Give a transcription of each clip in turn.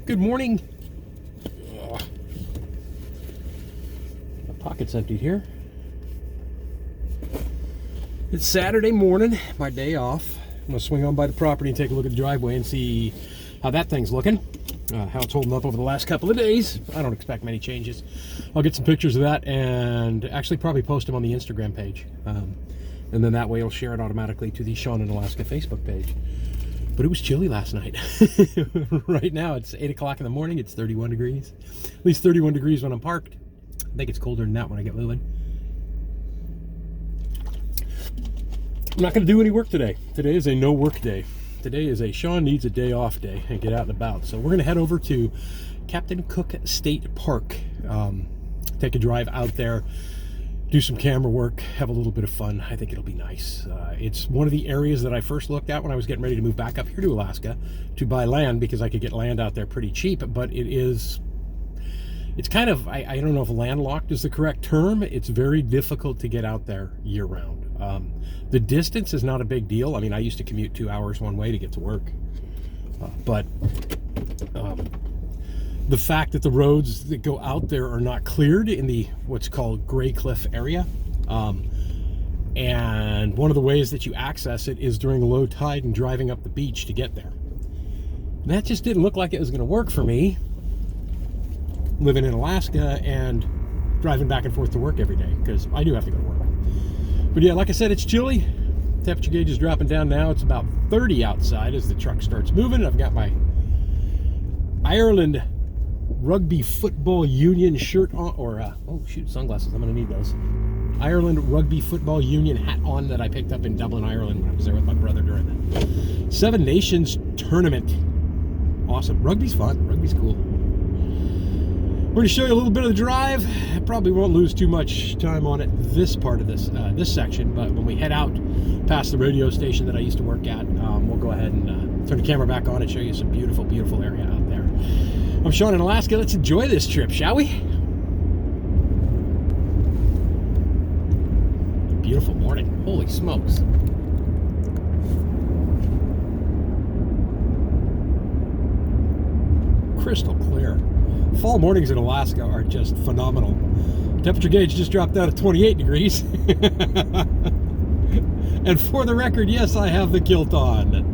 Good morning. My pocket's emptied here. It's Saturday morning, my day off. I'm gonna swing on by the property and take a look at the driveway and see how that thing's looking, how it's holding up over the last couple of days. I don't expect many changes. I'll get some pictures of that and actually probably post them on the Instagram page. And then that way it'll share it automatically to the Sean in Alaska Facebook page. But it was chilly last night. Right now it's 8 o'clock in the morning. It's 31 degrees. At least 31 degrees when I'm parked. I think it's colder than that when I get moving. I'm not going to do any work today. Today is a no work day. Today is a Sean needs a day off day and get out and about. So we're going to head over to Captain Cook State Park. Take a drive out there. Do some camera work, have a little bit of fun. I think it'll be nice. It's one of the areas that I first looked at when I was getting ready to move back up here to Alaska to buy land, because I could get land out there pretty cheap, but it's kind of, I don't know if landlocked is the correct term. It's very difficult to get out there year round. The distance is not a big deal. I mean, I used to commute 2 hours one way to get to work, but the fact that the roads that go out there are not cleared in the what's called Gray Cliff area, and one of the ways that you access it is during the low tide and driving up the beach to get there. And that just didn't look like it was going to work for me, living in Alaska and driving back and forth to work every day, because I do have to go to work. But yeah, like I said, it's chilly. Temperature gauge is dropping down now. It's about 30 outside as the truck starts moving. I've got my Ireland Rugby Football Union shirt on, or oh shoot, sunglasses, I'm gonna need those. Ireland Rugby Football Union hat on that I picked up in Dublin, Ireland when I was there with my brother during the Seven Nations tournament. Awesome. Rugby's fun. Rugby's cool. We're going to show you a little bit of the drive. I probably won't lose too much time on it this part of this section, but when we head out past the radio station that I used to work at, we'll go ahead and turn the camera back on and show you some beautiful, beautiful area out there. I'm Sean in Alaska. Let's enjoy this trip, shall we? Beautiful morning. Holy smokes. Crystal clear. Fall mornings in Alaska are just phenomenal. Temperature gauge just dropped down to 28 degrees. And for the record, yes, I have the kilt on.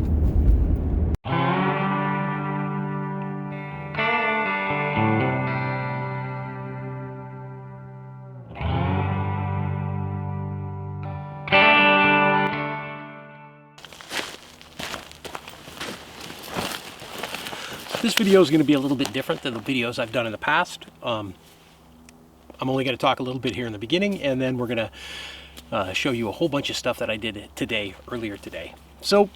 This video is going to be a little bit different than the videos I've done in the past. I'm only going to talk a little bit here in the beginning, and then we're going to show you a whole bunch of stuff that I did earlier today. So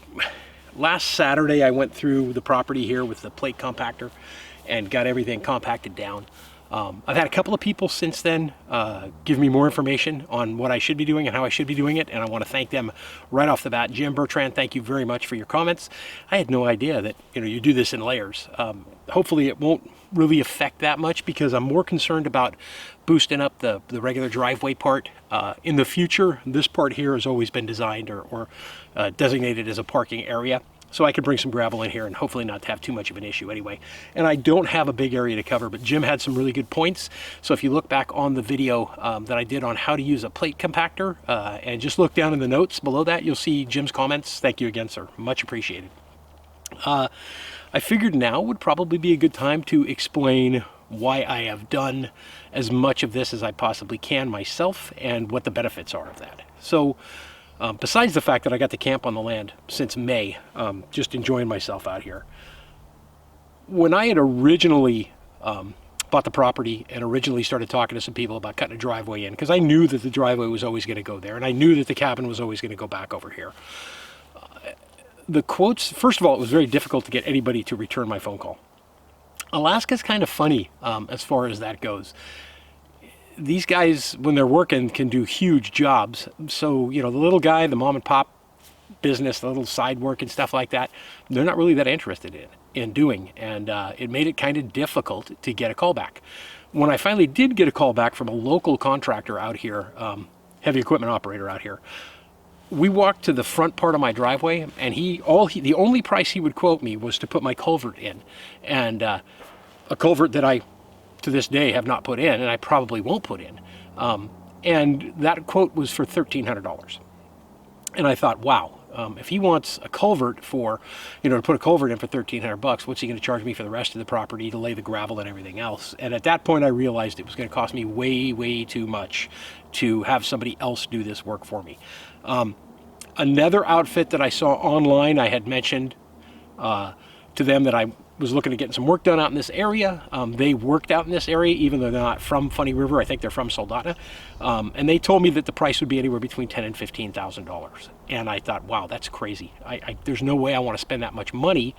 last Saturday I went through the property here with the plate compactor and got everything compacted down. I've had a couple of people since then give me more information on what I should be doing and how I should be doing it, and I want to thank them right off the bat. Jim Bertrand, thank you very much for your comments. I had no idea that you do this in layers. Hopefully it won't really affect that much, because I'm more concerned about boosting up the regular driveway part. In the future, this part here has always been designed or designated as a parking area, so I could bring some gravel in here and hopefully not have too much of an issue anyway. And I don't have a big area to cover, but Jim had some really good points. So if you look back on the video that I did on how to use a plate compactor, and just look down in the notes below that, you'll see Jim's comments. Thank you again, sir. Much appreciated. I figured now would probably be a good time to explain why I have done as much of this as I possibly can myself and what the benefits are of that. So besides the fact that I got to camp on the land since May, just enjoying myself out here. When I had originally bought the property and originally started talking to some people about cutting a driveway in, because I knew that the driveway was always going to go there, and I knew that the cabin was always going to go back over here. The quotes, first of all, it was very difficult to get anybody to return my phone call. Alaska's kind of funny as far as that goes. These guys, when they're working, can do huge jobs. So, the little guy, the mom and pop business, the little side work and stuff like that, they're not really that interested in doing. And it made it kind of difficult to get a call back. When I finally did get a call back from a local contractor out here, heavy equipment operator out here, we walked to the front part of my driveway, and the only price he would quote me was to put my culvert in, and a culvert that I, to this day, have not put in, and I probably won't put in. And that quote was for $1,300. And I thought, wow, if he wants a culvert for, to put a culvert in for $1,300, what's he going to charge me for the rest of the property to lay the gravel and everything else? And at that point, I realized it was going to cost me way, way too much to have somebody else do this work for me. Another outfit that I saw online, I had mentioned to them that I was looking at getting some work done out in this area. They worked out in this area, even though they're not from Funny River. I think they're from Soldotna. And they told me that the price would be anywhere between $10,000 and $15,000. And I thought, wow, that's crazy. There's no way I want to spend that much money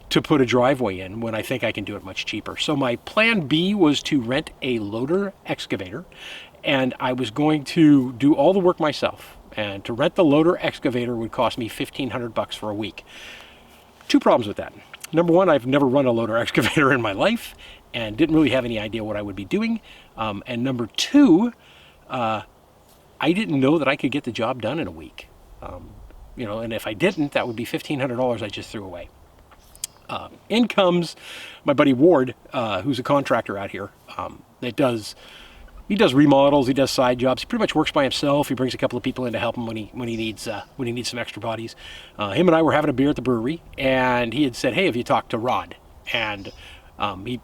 to put a driveway in when I think I can do it much cheaper. So my plan B was to rent a loader excavator, and I was going to do all the work myself. And to rent the loader excavator would cost me $1,500 for a week. Two problems with that. Number one, I've never run a loader excavator in my life and didn't really have any idea what I would be doing. And number two, I didn't know that I could get the job done in a week. And if I didn't, that would be $1,500 I just threw away. In comes my buddy Ward, who's a contractor out here he does remodels, he does side jobs. He pretty much works by himself. He brings a couple of people in to help him when he needs some extra bodies. Him and I were having a beer at the brewery, and he had said, "Hey, have you talked to Rod?" And he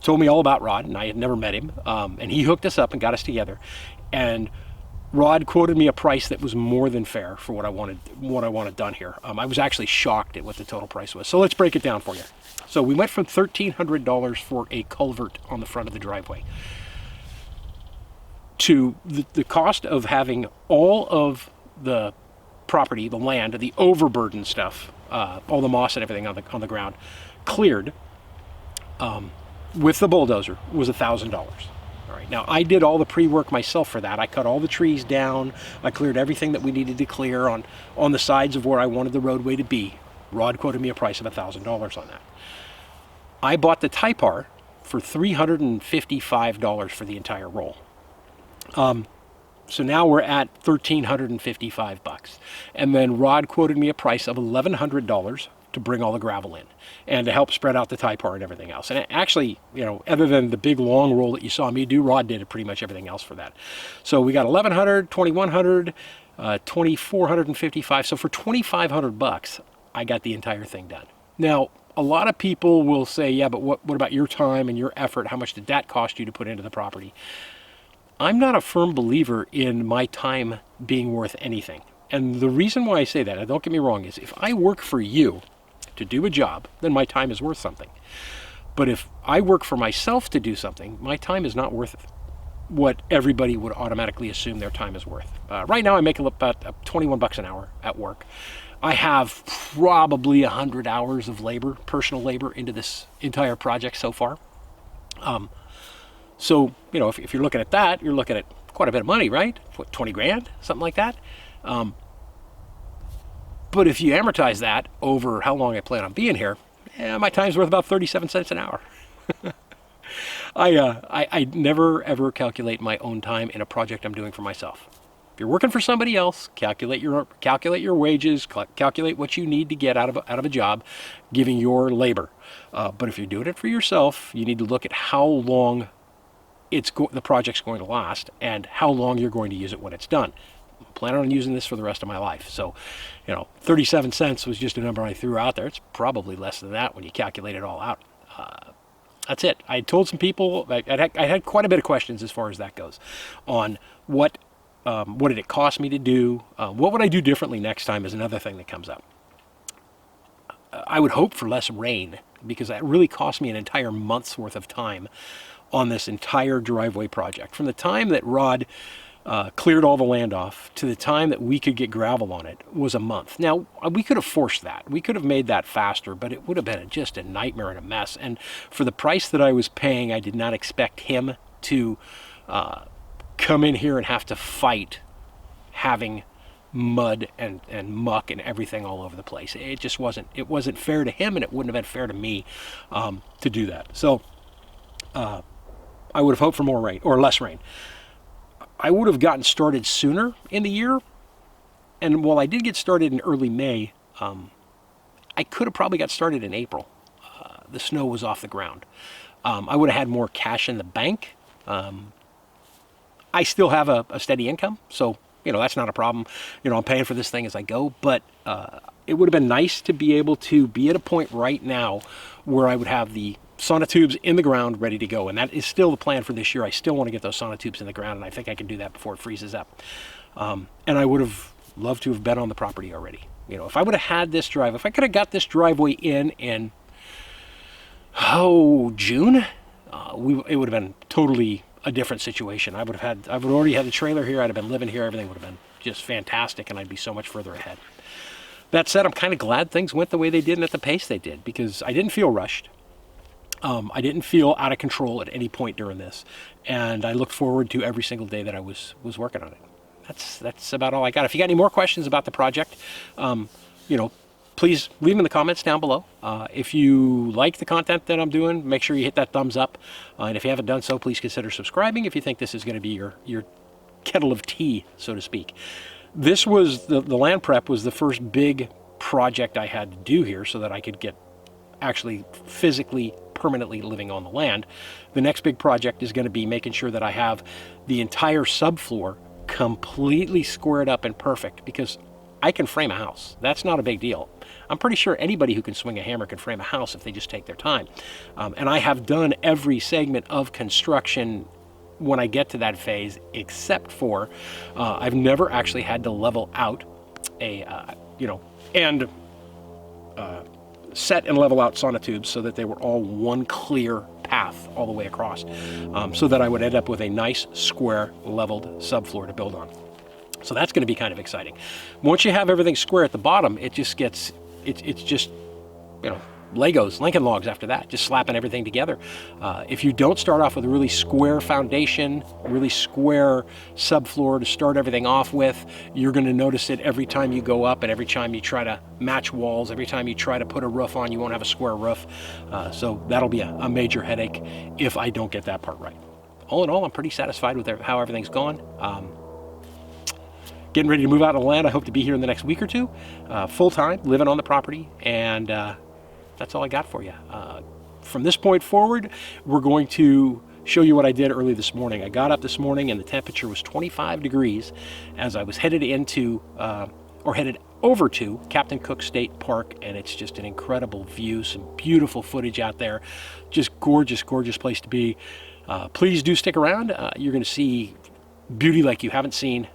told me all about Rod, and I had never met him. And he hooked us up and got us together. And Rod quoted me a price that was more than fair for what I wanted done here. I was actually shocked at what the total price was. So let's break it down for you. So we went from $1,300 for a culvert on the front of the driveway to the cost of having all of the property, the land, the overburden stuff, all the moss and everything on the ground, cleared with the bulldozer was $1,000. All right. Now I did all the pre-work myself for that. I cut all the trees down. I cleared everything that we needed to clear on the sides of where I wanted the roadway to be. Rod quoted me a price of $1,000 on that. I bought the Typar for $355 for the entire roll. So now we're at $1,355. And then Rod quoted me a price of $1,100 to bring all the gravel in and to help spread out the Typar and everything else. And actually, other than the big long roll that you saw me do, Rod did pretty much everything else for that. So we got $1,100, $2,100, $2,455. So for $2,500, I got the entire thing done. Now, a lot of people will say, yeah, but what about your time and your effort? How much did that cost you to put into the property? I'm not a firm believer in my time being worth anything. And the reason why I say that, and don't get me wrong, is if I work for you to do a job, then my time is worth something. But if I work for myself to do something, my time is not worth what everybody would automatically assume their time is worth. Right now I make about $21 an hour at work. I have probably 100 hours of labor, personal labor, into this entire project so far. So, if you're looking at that, you're looking at quite a bit of money, right? What, 20 grand, something like that? But if you amortize that over how long I plan on being here, my time's worth about 37 cents an hour. I never ever calculate my own time in a project I'm doing for myself. If you're working for somebody else, calculate your wages, calculate what you need to get out of a job, giving your labor. But if you're doing it for yourself, you need to look at how long the project's going to last and how long you're going to use it when it's done. I'm planning on using this for the rest of my life. So, 37 cents was just a number I threw out there. It's probably less than that when you calculate it all out. That's it. I told some people, I had quite a bit of questions as far as that goes, on what did it cost me to do? What would I do differently next time is another thing that comes up. I would hope for less rain, because that really cost me an entire month's worth of time on this entire driveway project. From the time that Rod cleared all the land off to the time that we could get gravel on it was a month. Now, we could have forced that. We could have made that faster, but it would have been just a nightmare and a mess. And for the price that I was paying, I did not expect him to come in here and have to fight having mud and muck and everything all over the place. It just wasn't fair to him, and it wouldn't have been fair to me to do that. So I would have hoped for more rain, or less rain. I would have gotten started sooner in the year, And while I did get started in early May, I could have probably got started in April. The snow was off the ground. I would have had more cash in the bank. I still have a steady income, so that's not a problem. I'm paying for this thing as I go, but it would have been nice to be able to be at a point right now where I would have the sonotubes in the ground ready to go, and that is still the plan for this year. I still want to get those sonotubes in the ground, and I think I can do that before it freezes up. And I would have loved to have been on the property already. If I would have had this drive, if I could have got this driveway in June, it would have been totally a different situation. I would have already had the trailer here. I'd have been living here. Everything would have been just fantastic, and I'd be so much further ahead. That said, I'm kind of glad things went the way they did and at the pace they did, because I didn't feel rushed. I didn't feel out of control at any point during this, and I looked forward to every single day that I was working on it. That's about all I got. If you got any more questions about the project, please leave them in the comments down below. If you like the content that I'm doing, make sure you hit that thumbs up. And if you haven't done so, please consider subscribing if you think this is going to be your kettle of tea, so to speak. This was, the land prep was the first big project I had to do here so that I could get actually physically, permanently living on the land. The next big project is going to be making sure that I have the entire subfloor completely squared up and perfect, because I can frame a house. That's not a big deal. I'm pretty sure anybody who can swing a hammer can frame a house if they just take their time. And I have done every segment of construction when I get to that phase, except for I've never actually had to level out set and level out sonotubes so that they were all one clear path all the way across, so that I would end up with a nice square leveled subfloor to build on. So that's going to be kind of exciting. Once you have everything square at the bottom, it just gets, it's just, Legos, Lincoln Logs after that, just slapping everything together. If you don't start off with a really square foundation, really square subfloor to start everything off with, you're going to notice it every time you go up, and every time you try to match walls, every time you try to put a roof on, you won't have a square roof. So that'll be a major headache if I don't get that part right. All in all, I'm pretty satisfied with how everything's gone. Getting ready to move out of the land. I hope to be here in the next week or two, full-time, living on the property, and that's all I got for you. From this point forward, we're going to show you what I did early this morning. I got up this morning and the temperature was 25 degrees as I was headed headed over to Captain Cook State Park, and it's just an incredible view, some beautiful footage out there. Just gorgeous, gorgeous place to be. Please do stick around. You're going to see beauty like you haven't seen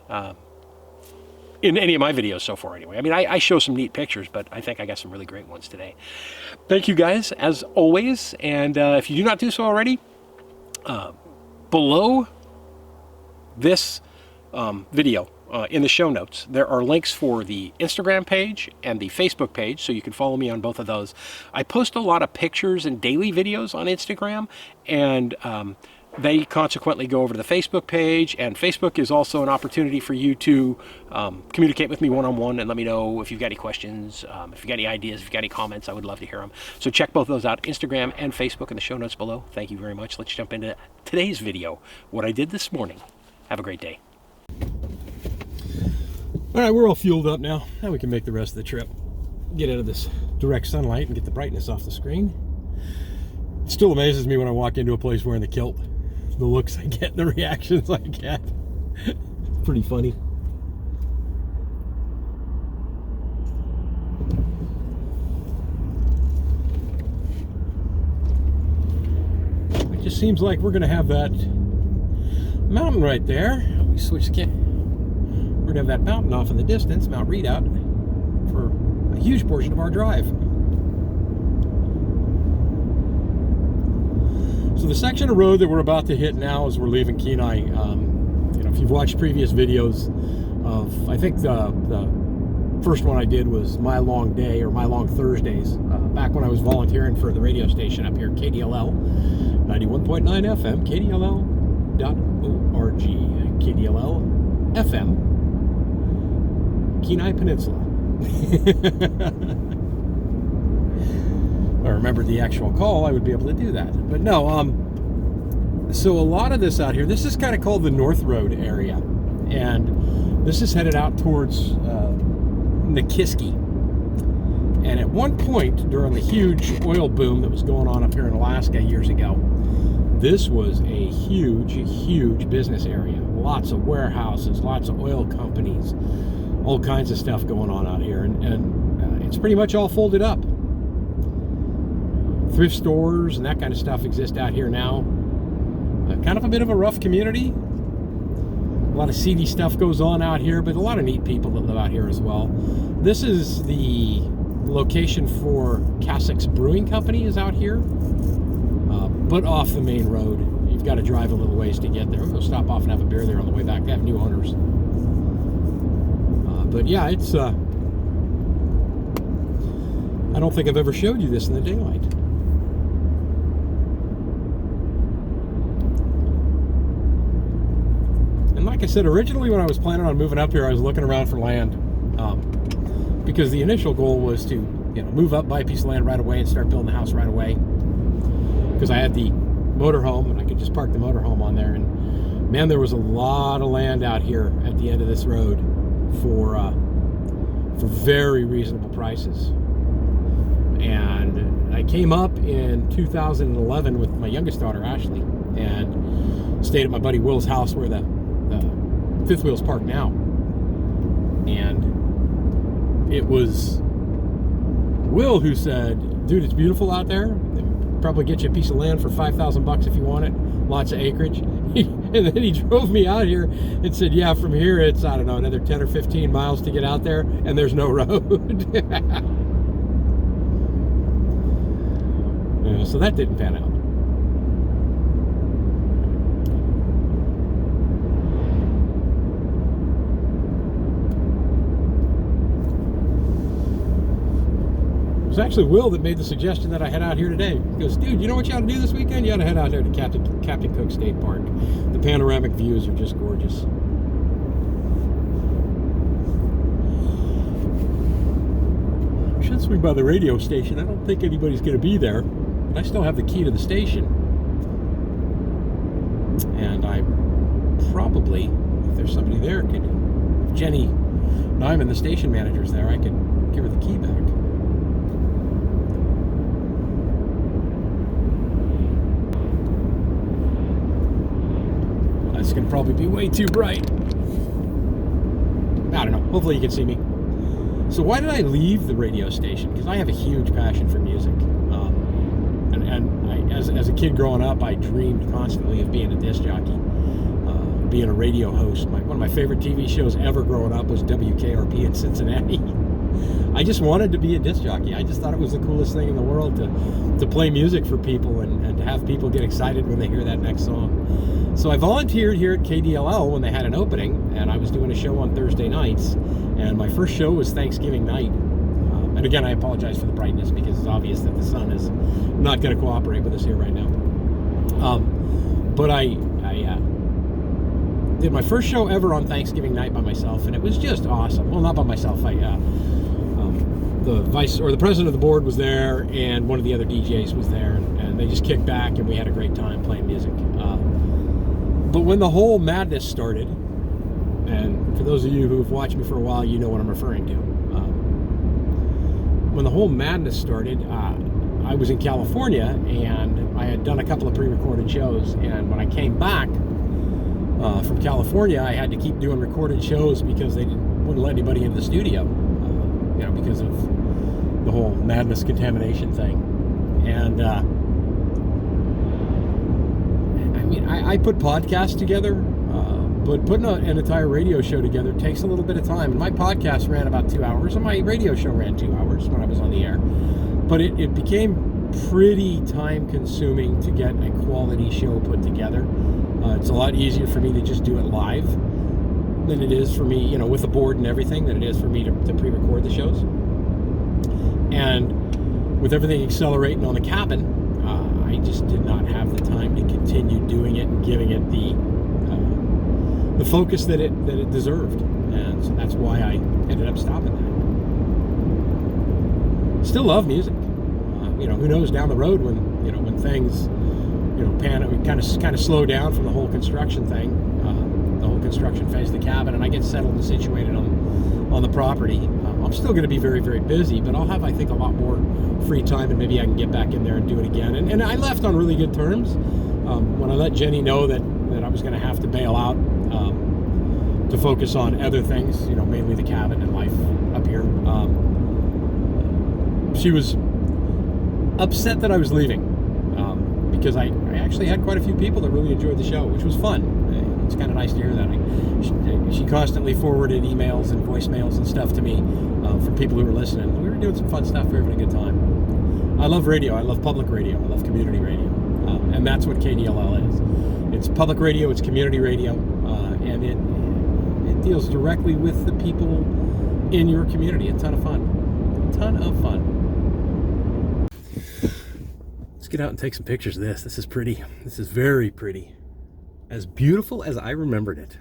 in any of my videos so far anyway. I mean, I show some neat pictures, but I think I got some really great ones today. Thank you guys, as always, and if you do not do so already, below this video, in the show notes, there are links for the Instagram page and the Facebook page, so you can follow me on both of those. I post a lot of pictures and daily videos on Instagram, and they consequently go over to the Facebook page, and Facebook is also an opportunity for you to communicate with me one-on-one and let me know if you've got any questions, if you've got any ideas, if you've got any comments. I would love to hear them. So check both those out, Instagram and Facebook, in the show notes below. Thank you very much. Let's jump into today's video, what I did this morning. Have a great day. All right, we're all fueled up now. Now we can make the rest of the trip. Get out of this direct sunlight and get the brightness off the screen. It still amazes me when I walk into a place wearing the kilt. The looks I get, the reactions I get. Pretty funny. It just seems like we're gonna have that mountain right there. We switch the We're gonna have that mountain off in the distance, Mount Redoubt, for a huge portion of our drive. So the section of road that we're about to hit now as we're leaving Kenai, if you've watched previous videos of, I think the first one I did was My Long Day, or My Long Thursdays, back when I was volunteering for the radio station up here, KDLL, 91.9 FM, KDLL.org, KDLL FM, Kenai Peninsula. If I remembered the actual call, I would be able to do that. But no, so a lot of this out here, this is kind of called the North Road area. And this is headed out towards Nikiski. And at one point, during the huge oil boom that was going on up here in Alaska years ago, this was a huge, huge business area. Lots of warehouses, lots of oil companies, all kinds of stuff going on out here. And it's pretty much all folded up. Thrift stores and that kind of stuff exist out here now. Kind of a bit of a rough community. A lot of seedy stuff goes on out here, but a lot of neat people that live out here as well. This is the location for Cassock's Brewing Company is out here, but off the main road. You've got to drive a little ways to get there. We'll go stop off and have a beer there on the way back. They have new owners. But yeah, it's... I don't think I've ever showed you this in the daylight. And like I said, originally when I was planning on moving up here, I was looking around for land. Because the initial goal was to, move up, buy a piece of land right away and start building the house right away. Because I had the motorhome and I could just park the motorhome on there. And man, there was a lot of land out here at the end of this road for very reasonable prices. And I came up in 2011 with my youngest daughter, Ashley, and stayed at my buddy Will's house where the fifth wheel's parked now. And it was Will who said, dude, it's beautiful out there. Probably get you a piece of land for $5,000 if you want it. Lots of acreage. And then he drove me out here and said, yeah, from here it's, I don't know, another 10 or 15 miles to get out there, and there's no road. So that didn't pan out. It was actually Will that made the suggestion that I head out here today. He goes, dude, you know what you ought to do this weekend? You ought to head out there to Captain Cook State Park. The panoramic views are just gorgeous. I should swing by the radio station. I don't think anybody's going to be there, but I still have the key to the station. And I probably, if there's somebody there, if Jenny Nyman, the station manager's there, I could give her the key back. It's going to probably be way too bright. I don't know. Hopefully you can see me. So why did I leave the radio station? Because I have a huge passion for music. As a kid growing up, I dreamed constantly of being a disc jockey, being a radio host. One of my favorite TV shows ever growing up was WKRP in Cincinnati. I just wanted to be a disc jockey. I just thought it was the coolest thing in the world to play music for people and to have people get excited when they hear that next song. So I volunteered here at KDLL when they had an opening, and I was doing a show on Thursday nights, and my first show was Thanksgiving night. And again, I apologize for the brightness because it's obvious that the sun is not going to cooperate with us here right now. But I did my first show ever on Thanksgiving night by myself, and it was just awesome. Well, not by myself. The president of the board was there, and one of the other DJs was there, and they just kicked back, and we had a great time playing music. But when the whole madness started, and for those of you who have watched me for a while, you know what I'm referring to. When the whole madness started, I was in California, and I had done a couple of pre-recorded shows, and when I came back from California, I had to keep doing recorded shows because they wouldn't let anybody into the studio, because of the whole madness contamination thing. And I put podcasts together, but putting an entire radio show together takes a little bit of time. And my podcast ran about 2 hours, and my radio show ran 2 hours when I was on the air. But it became pretty time-consuming to get a quality show put together. It's a lot easier for me to just do it live than it is for me, with the board and everything, than it is for me to pre-record the shows. And with everything accelerating on the cabin, I just did not have the time to continue doing it and giving it the focus that it deserved. And so that's why I ended up stopping that. Still love music. Who knows down the road when things kind of slow down from the whole construction thing, the whole construction phase of the cabin, and I get settled and situated on the property. I'm still going to be very, very busy, but I'll have, I think, a lot more free time, and maybe I can get back in there and do it again. And I left on really good terms. When I let Jenny know that I was going to have to bail out to focus on other things, mainly the cabin and life up here, she was upset that I was leaving, because I actually had quite a few people that really enjoyed the show, which was fun. It's kind of nice to hear that. She constantly forwarded emails and voicemails and stuff to me from people who were listening. We were doing some fun stuff. We were having a good time. I love radio. I love public radio. I love community radio. And that's what KDLL is. It's public radio. It's community radio. And it deals directly with the people in your community. A ton of fun. A ton of fun. Let's get out and take some pictures of this. This is pretty. This is very pretty. As beautiful as I remembered it.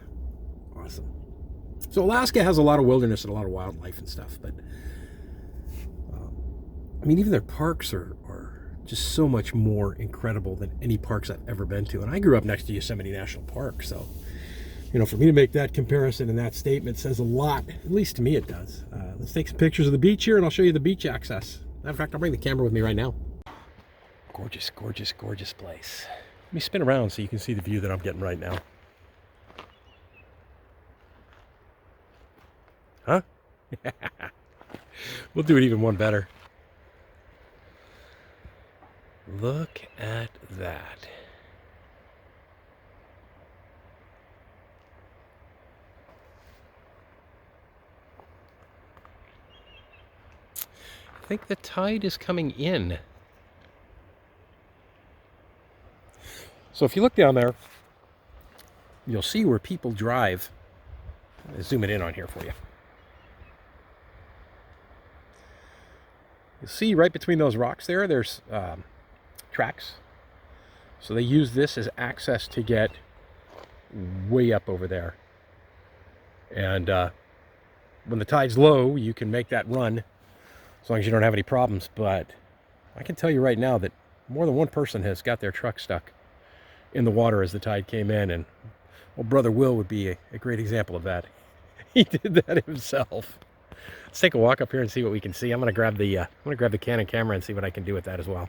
Awesome. So Alaska has a lot of wilderness and a lot of wildlife and stuff, but even their parks are just so much more incredible than any parks I've ever been to. And I grew up next to Yosemite National Park, so for me to make that comparison and that statement says a lot. At least to me it does. Let's take some pictures of the beach here, and I'll show you the beach access. Matter of fact, I'll bring the camera with me right now. Gorgeous, gorgeous, gorgeous place. Let me spin around so you can see the view that I'm getting right now. Huh? We'll do it even one better. Look at that. I think the tide is coming in. So if you look down there, you'll see where people drive. I'll zoom it in on here for you. You'll see right between those rocks there's tracks. So they use this as access to get way up over there. And when the tide's low, you can make that run as long as you don't have any problems. But I can tell you right now that more than one person has got their truck stuck in the water as the tide came in, and old brother Will would be a great example of that. He did that himself. Let's take a walk up here and see what we can see. I'm gonna grab the Canon camera and see what I can do with that as well.